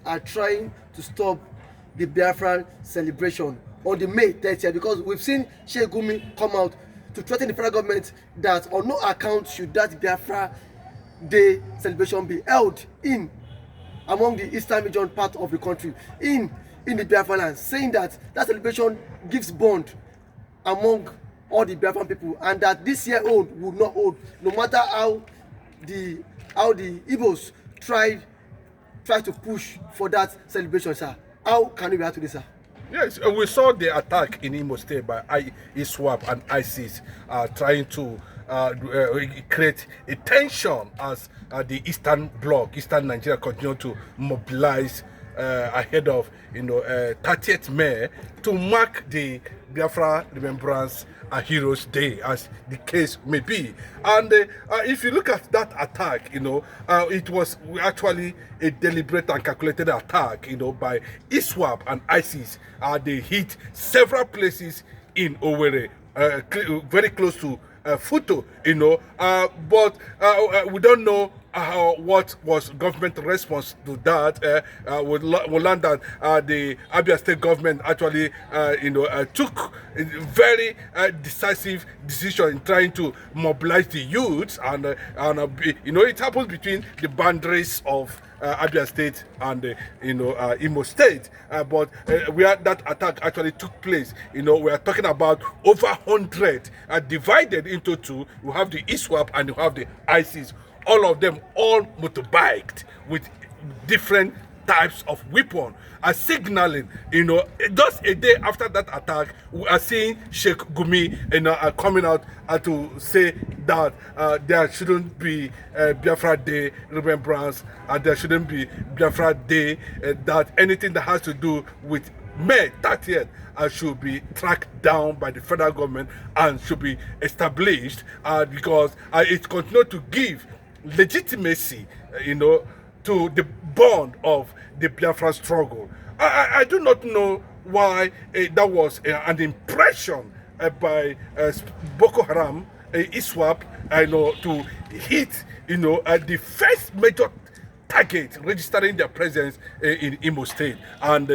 are trying to stop the Biafra celebration on the May 30th, because we've seen Sheikh Gumi come out to threaten the federal government that on no account should that Biafra Day celebration be held in among the eastern region part of the country, in the Biafra land, saying that that celebration gives bond among all the Biafran people, and that this year old would not hold, no matter how the Igbos try to push for that celebration, sir. How can we react to this, sir? Yes, we saw the attack in Imo State by ISWAP and ISIS trying to create a tension as the Eastern Bloc, Eastern Nigeria, continue to mobilize ahead of 30th May to mark the Biafra Remembrance Heroes Day, as the case may be. And if you look at that attack, it was actually a deliberate and calculated attack, by ISWAP and ISIS. They hit several places in Owerri, very close to Futo, but we don't know what was government response to that. We learned that the Abia State government actually, took a very decisive decision in trying to mobilize the youths, and it happens between the boundaries of Abia State and Imo State, but where that attack actually took place, we are talking about over 100 divided into two. You have the ISWAP and you have the ISIS. All of them all motorbiked with different types of weapon, signaling, just a day after that attack, we are seeing Sheikh Gumi, coming out to say that there shouldn't be Biafra Day remembrance, and there shouldn't be Biafra Day, that anything that has to do with May 30th should be tracked down by the federal government and should be established, because it continues to give legitimacy, to the bond of the Biafra struggle. I do not know why that was an impression by Boko Haram, ISWAP, to hit, the first major target registering their presence in Imo State. And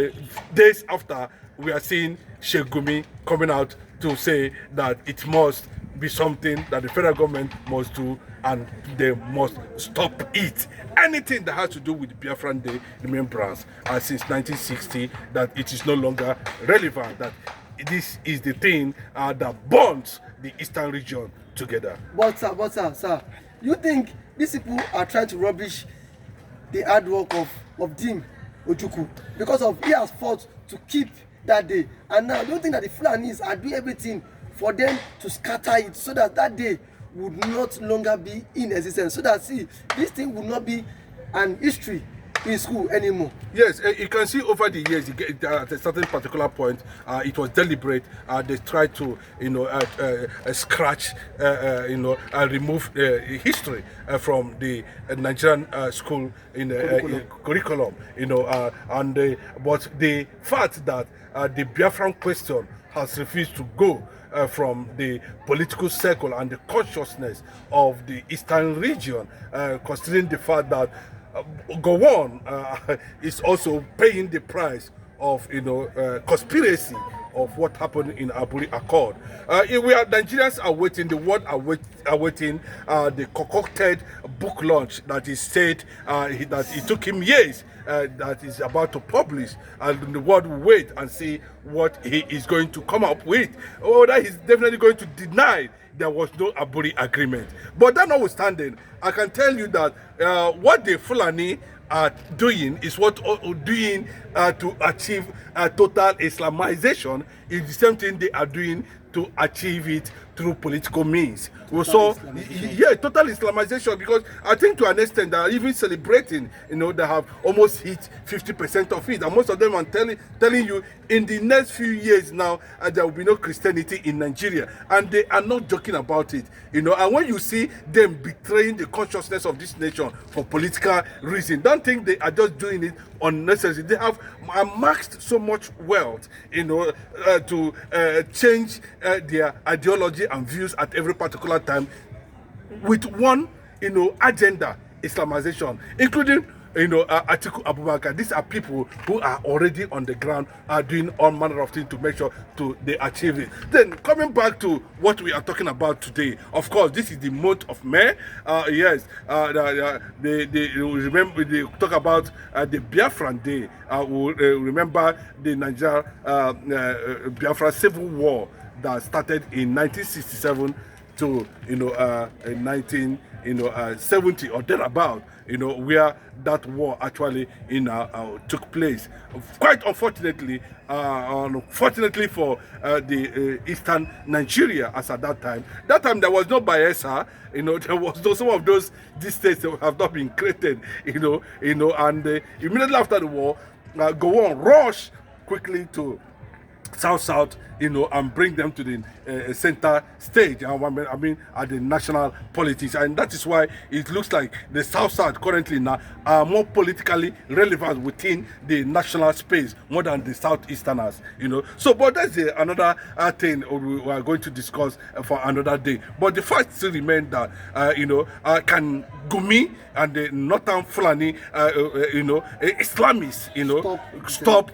days after, we are seeing Sheikh Gumi coming out to say that it must be something that the federal government must do, and they must stop it. Anything that has to do with the Biafran Day remembrance since 1960, that it is no longer relevant, that this is the thing that bonds the Eastern region together. But sir, you think these people are trying to rubbish the hard work of Dim Ojukwu because of he has fought to keep that day, and now you think that the Fulanis are doing everything for them to scatter it so that that day would not longer be in existence, so that this thing would not be an history in school anymore? Yes, you can see over the years, at a certain particular point, it was deliberate. They tried to, scratch, remove history from the Nigerian school curriculum. But the fact that the Biafran question has refused to go from the political circle and the consciousness of the Eastern region, considering the fact that Gowon is also paying the price of conspiracy of what happened in Aburi Accord. Nigerians are waiting, the world are waiting the concocted book launch that is said that it took him years, that is about to publish, and the world will wait and see what he is going to come up with. That he's definitely going to deny there was no Aburi agreement. But that notwithstanding, I can tell you that what the Fulani are doing is what doing to achieve total Islamization is the same thing they are doing to achieve it through political means. Total Islamization, because I think to an extent they are even celebrating, they have almost hit 50% of it, and most of them are telling you in the next few years now there will be no Christianity in Nigeria, and they are not joking about it, and when you see them betraying the consciousness of this nation for political reason, don't think they are just doing it unnecessarily. They have amassed so much wealth, to change their ideology and views at every particular time with one, agenda, Islamization, including Atiku Abubakar. These are people who are already on the ground, are doing all manner of things to make sure they achieve it. Then coming back to what we are talking about today, of course, this is the month of May. Yes, they remember, they talk about the Biafran Day. We remember the Nigeria Biafra Civil War that started in 1967 to 1970 or thereabout, where that war actually took place. Quite unfortunately, unfortunately for the eastern Nigeria, as at that time there was no Bayelsa, there was some of those states that have not been created, and immediately after the war, go on rush quickly to south, and bring them to the center stage. I mean, at the national politics, and that is why it looks like the south currently now are more politically relevant within the national space more than the southeasterners. So, but that's another thing we are going to discuss for another day. But the fact still remains that can Gumi and the Northern Fulani, Islamists, stop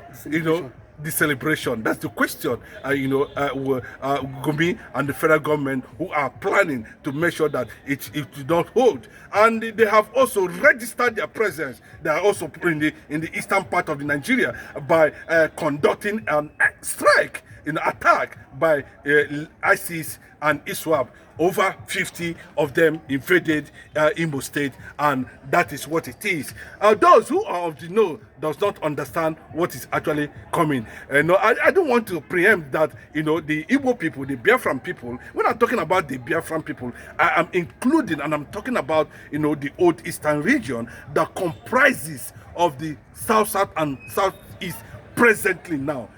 the celebration? That's the question. Gumi and the federal government, who are planning to make sure that it do not hold, and they have also registered their presence. They are also in the eastern part of the Nigeria by conducting an strike, attack by ISIS and ISWAP. Over 50 of them invaded Imo State, and that is what it is. Those who are of the know does not understand what is actually coming. I don't want to preempt that, the Igbo people, the Biafran people. When I'm talking about the Biafran people, I am including, and I'm talking about, the old eastern region that comprises of the south and southeast presently now.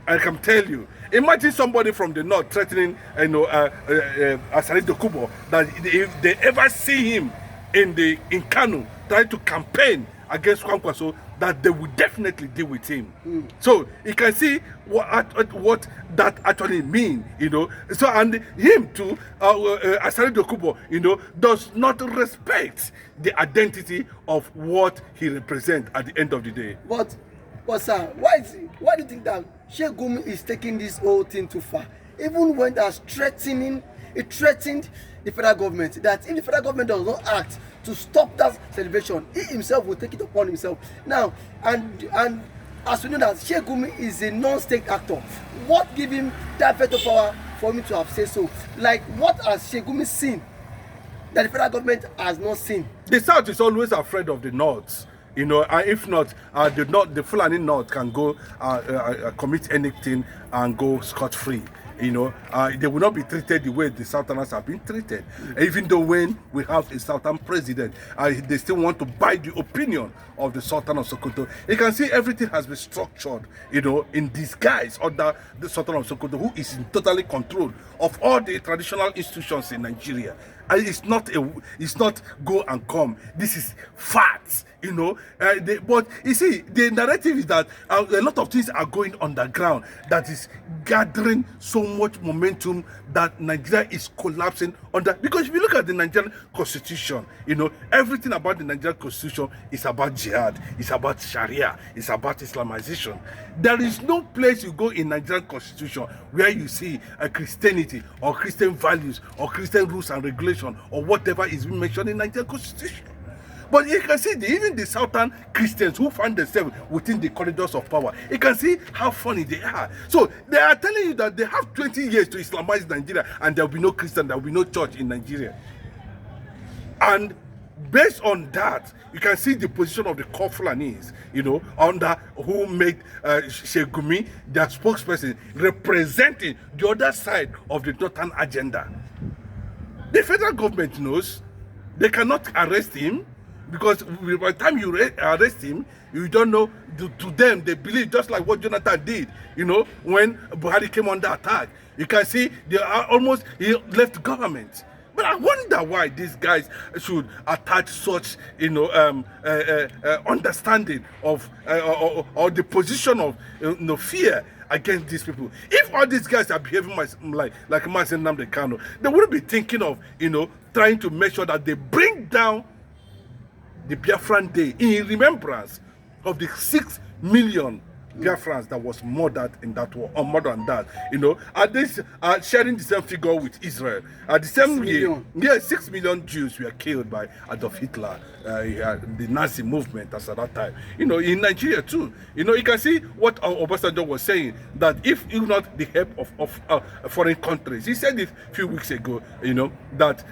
I can tell you, imagine somebody from the north threatening, Asari Dokubo, that if they ever see him in Kanu trying to campaign against Kwankwaso, that they will definitely deal with him. So you can see what that actually means, So, and him too, Asari Dokubo, does not respect the identity of what he represents at the end of the day. But sir, why do you think that Sheikh Gumi is taking this whole thing too far? Even when that's threatened the federal government, that if the federal government does not act to stop that celebration, he himself will take it upon himself. Now, and as we know that Sheikh Gumi is a non-state actor, what give him that veto power for me to have said so? Like, what has Sheikh Gumi seen that the federal government has not seen? The South is always afraid of the North. And if not, the Fulani North can go commit anything and go scot-free. They will not be treated the way the Southerners have been treated. Even though when we have a Southern president, they still want to buy the opinion of the Sultan of Sokoto. You can see everything has been structured, in disguise under the Sultan of Sokoto, who is in totally control of all the traditional institutions in Nigeria. And it's not go and come. This is facts, but you see, the narrative is that a lot of things are going underground that is gathering so much momentum that Nigeria is collapsing under. Because if you look at the Nigerian constitution, everything about the Nigerian constitution is about jihad, it's about Sharia, it's about Islamization. There is no place you go in Nigerian constitution where you see a Christianity or Christian values or Christian rules and regulations or whatever is being mentioned in Nigerian constitution. But you can see even the Southern Christians who find themselves within the corridors of power, you can see how funny they are. So they are telling you that they have 20 years to Islamize Nigeria and there will be no Christian, there will be no church in Nigeria. And based on that, you can see the position of the Fulanis, under who made Sheikh Gumi their spokesperson, representing the other side of the Northern agenda. The federal government knows they cannot arrest him, because by the time you arrest him, you don't know, to them, they believe, just like what Jonathan did, when Buhari came under attack. You can see they are almost, he left government. But I wonder why these guys should attach such, understanding of, or the position of, fear against these people. If all these guys are behaving like Mazen Nnamdi Kanu, they wouldn't be thinking of, trying to make sure that they bring down the Biafran Day in remembrance of the 6 million Biafrans that was murdered in that war, or more than that, you know, and this sharing the same figure with Israel. At the same year, 6 million Jews were killed by Adolf Hitler, the Nazi movement at that time. You know, in Nigeria too. You know, you can see what Obasanjo was saying, that if not the help of foreign countries, he said it a few weeks ago, you know, that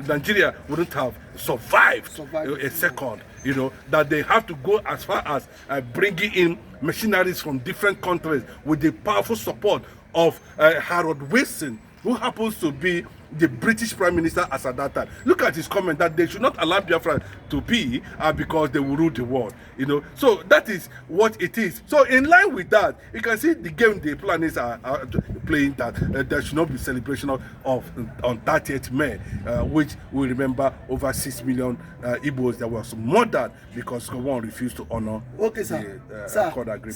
Nigeria wouldn't have survived a second. You know, that they have to go as far as bringing in machineries from different countries with the powerful support of Harold Wilson, who happens to be the British Prime Minister as at that time. Look at his comment that they should not allow Biafra to be because they will rule the world. You know, so that is what it is. So in line with that, you can see the game the planners are playing, that there should not be celebration of on 30th May, which we remember over 6 million Igbos that was murdered because someone refused to honor the accord agreement.